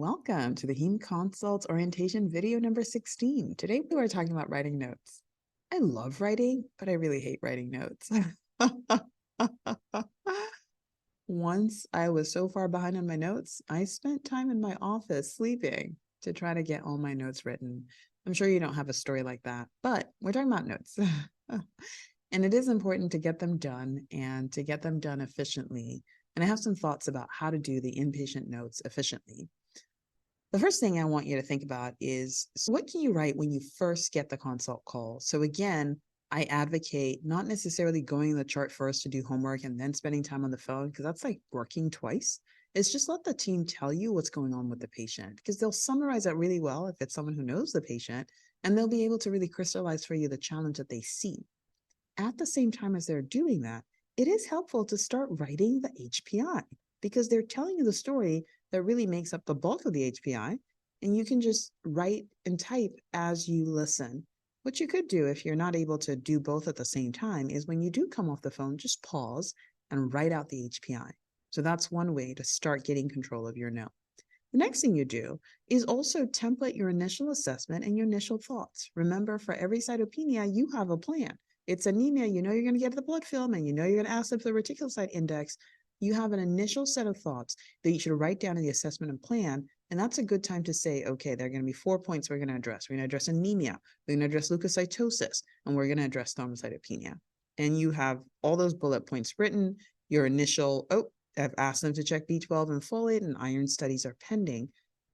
Welcome to the Heme Consults Orientation video number 16. Today we are talking about writing notes. I love writing, but I really hate writing notes. Once I was so far behind on my notes, I spent time in my office sleeping to try to get all my notes written. I'm sure you don't have a story like that, but we're talking about notes. And it is important to get them done and to get them done efficiently. And I have some thoughts about how to do the inpatient notes efficiently. The first thing I want you to think about is, so what can you write when you first get the consult call? So again, I advocate not necessarily going in the chart first to do homework and then spending time on the phone, because that's like working twice. It's just let the team tell you what's going on with the patient, because they'll summarize that really well if it's someone who knows the patient, and they'll be able to really crystallize for you the challenge that they see. At the same time as they're doing that, it is helpful to start writing the HPI, because they're telling you the story that really makes up the bulk of the HPI, and you can just write and type as you listen. What you could do if you're not able to do both at the same time is when you do come off the phone, just pause and write out the HPI. So that's one way to start getting control of your note. The next thing you do is also template your initial assessment and your initial thoughts. Remember, for every cytopenia, you have a plan. It's anemia, you know you're going to get the blood film, and you know you're going to ask them for the reticulocyte index. You have an initial set of thoughts that you should write down in the assessment and plan. And that's a good time to say, okay, there are going to be 4 points we're going to address. We're going to address anemia, we're going to address leukocytosis, and we're going to address thrombocytopenia. And you have all those bullet points written, your initial, I've asked them to check B12 and folate, and iron studies are pending.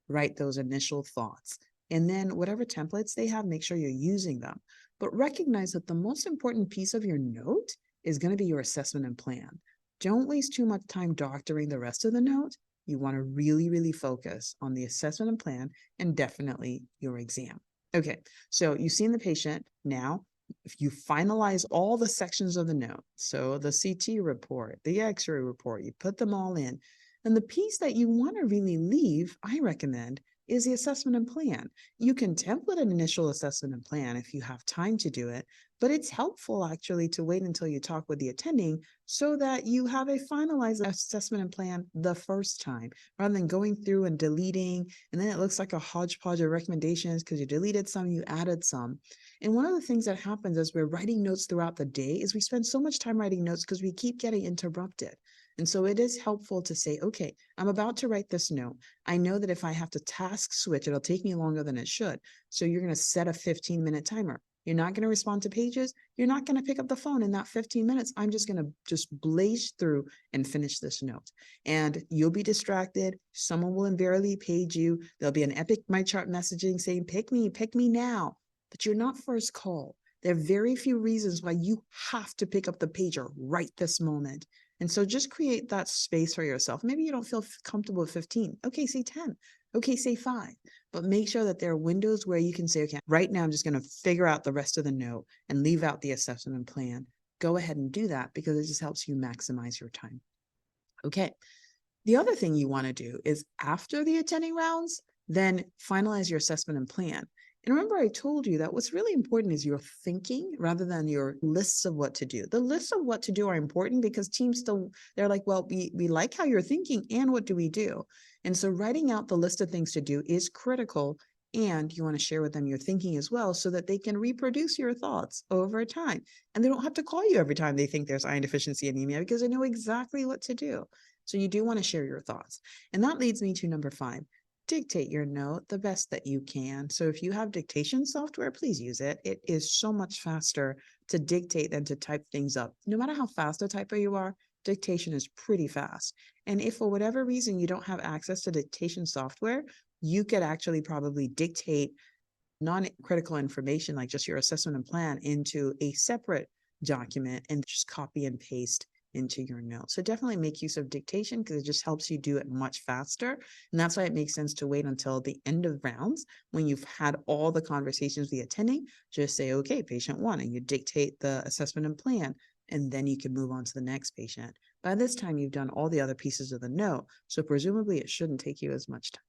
Write those initial thoughts. And then whatever templates they have, make sure you're using them. But recognize that the most important piece of your note is going to be your assessment and plan. Don't waste too much time doctoring the rest of the note. You want to really, really focus on the assessment and plan, and definitely your exam. Okay, so you've seen the patient. Now, if you finalize all the sections of the note, so the CT report, the X-ray report, you put them all in. And the piece that you want to really leave, I recommend, is the assessment and plan. You can template an initial assessment and plan if you have time to do it, but it's helpful actually to wait until you talk with the attending so that you have a finalized assessment and plan the first time, rather than going through and deleting, and then it looks like a hodgepodge of recommendations because you deleted some, you added some. And one of the things that happens as we're writing notes throughout the day is we spend so much time writing notes because we keep getting interrupted. And so it is helpful to say, okay, I'm about to write this note. I know that if I have to task switch, it'll take me longer than it should. So you're going to set a 15-minute timer. You're not going to respond to pages. You're not going to pick up the phone in that 15 minutes. I'm just going to just blaze through and finish this note. And you'll be distracted. Someone will invariably page you. There'll be an epic MyChart messaging saying, pick me now. But you're not first call. There are very few reasons why you have to pick up the pager right this moment. And so just create that space for yourself. Maybe you don't feel comfortable with 15. Okay, say 10. Okay, say 5. But make sure that there are windows where you can say, okay, right now I'm just going to figure out the rest of the note and leave out the assessment and plan. Go ahead and do that because it just helps you maximize your time. Okay. The other thing you want to do is after the attending rounds, then finalize your assessment and plan. And remember, I told you that what's really important is your thinking rather than your lists of what to do. The lists of what to do are important because teams still, they're like, well, we like how you're thinking, and what do we do? And so writing out the list of things to do is critical. And you want to share with them your thinking as well so that they can reproduce your thoughts over time. And they don't have to call you every time they think there's iron deficiency anemia because they know exactly what to do. So you do want to share your thoughts. And that leads me to number 5. Dictate your note the best that you can. So if you have dictation software, please use it. It is so much faster to dictate than to type things up. No matter how fast a typer you are, dictation is pretty fast. And if for whatever reason you don't have access to dictation software, you could actually probably dictate non-critical information like just your assessment and plan into a separate document and just copy and paste into your notes. So definitely make use of dictation because it just helps you do it much faster. And that's why it makes sense to wait until the end of rounds when you've had all the conversations with the attending. Just say, okay, patient 1, and you dictate the assessment and plan, and then you can move on to the next patient. By this time, you've done all the other pieces of the note, so presumably it shouldn't take you as much time.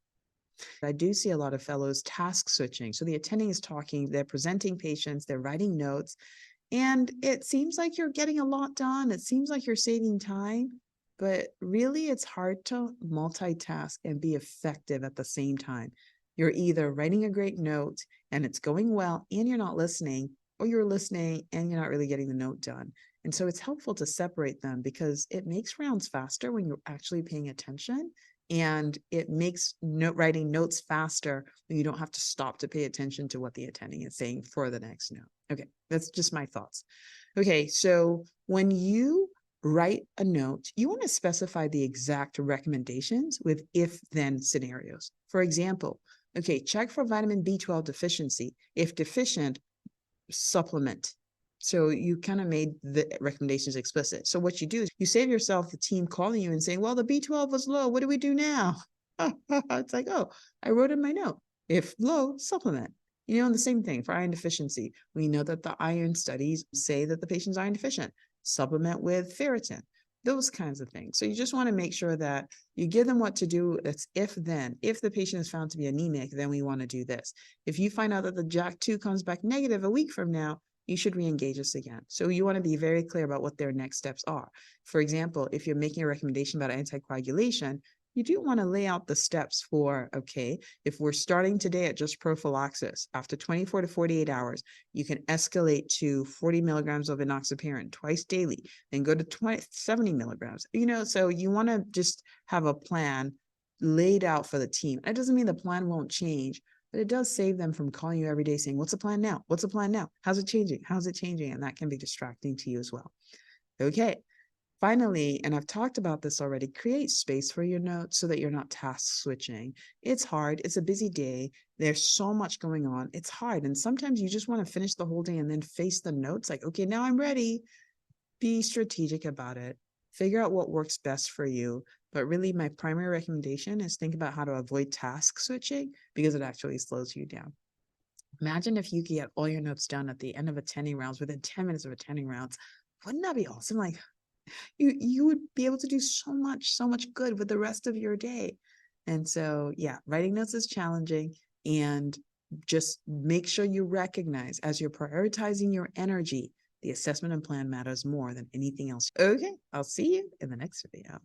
I do see a lot of fellows task switching. So the attending is talking, they're presenting patients, they're writing notes, and it seems like you're getting a lot done. It seems like you're saving time, but really it's hard to multitask and be effective at the same time. You're either writing a great note and it's going well and you're not listening, or you're listening and you're not really getting the note done. And so it's helpful to separate them because it makes rounds faster when you're actually paying attention, and it makes note writing notes faster when you don't have to stop to pay attention to what the attending is saying for the next note. Okay, that's just my thoughts. Okay, so when you write a note, you want to specify the exact recommendations with if-then scenarios. For example, okay, check for vitamin B12 deficiency. If deficient, supplement. So you kind of made the recommendations explicit. So what you do is you save yourself the team calling you and saying, well, the B12 was low. What do we do now? It's like, oh, I wrote in my note, if low, supplement. And the same thing for iron deficiency. We know that the iron studies say that the patient's iron deficient. Supplement with ferritin, those kinds of things. So you just want to make sure that you give them what to do. That's if then. If the patient is found to be anemic, then we want to do this. If you find out that the JAK2 comes back negative a week from now, you should re-engage us again. So you want to be very clear about what their next steps are. For example, if you're making a recommendation about anticoagulation, you do want to lay out the steps for, okay, if we're starting today at just prophylaxis, after 24 to 48 hours, you can escalate to 40 milligrams of enoxaparin twice daily, then go to 70 milligrams. So you want to just have a plan laid out for the team. That doesn't mean the plan won't change, but it does save them from calling you every day saying, what's the plan now? What's the plan now? How's it changing? How's it changing? And that can be distracting to you as well. Okay. Finally, and I've talked about this already, create space for your notes so that you're not task switching. It's hard. It's a busy day. There's so much going on. It's hard. And sometimes you just want to finish the whole day and then face the notes like, okay, now I'm ready. Be strategic about it. Figure out what works best for you. But really, my primary recommendation is think about how to avoid task switching because it actually slows you down. Imagine if you could get all your notes done at the end of attending rounds within 10 minutes of attending rounds. Wouldn't that be awesome? Like, you would be able to do so much good with the rest of your day. And so, yeah, writing notes is challenging, and just make sure you recognize as you're prioritizing your energy, the assessment and plan matters more than anything else. Okay, I'll see you in the next video.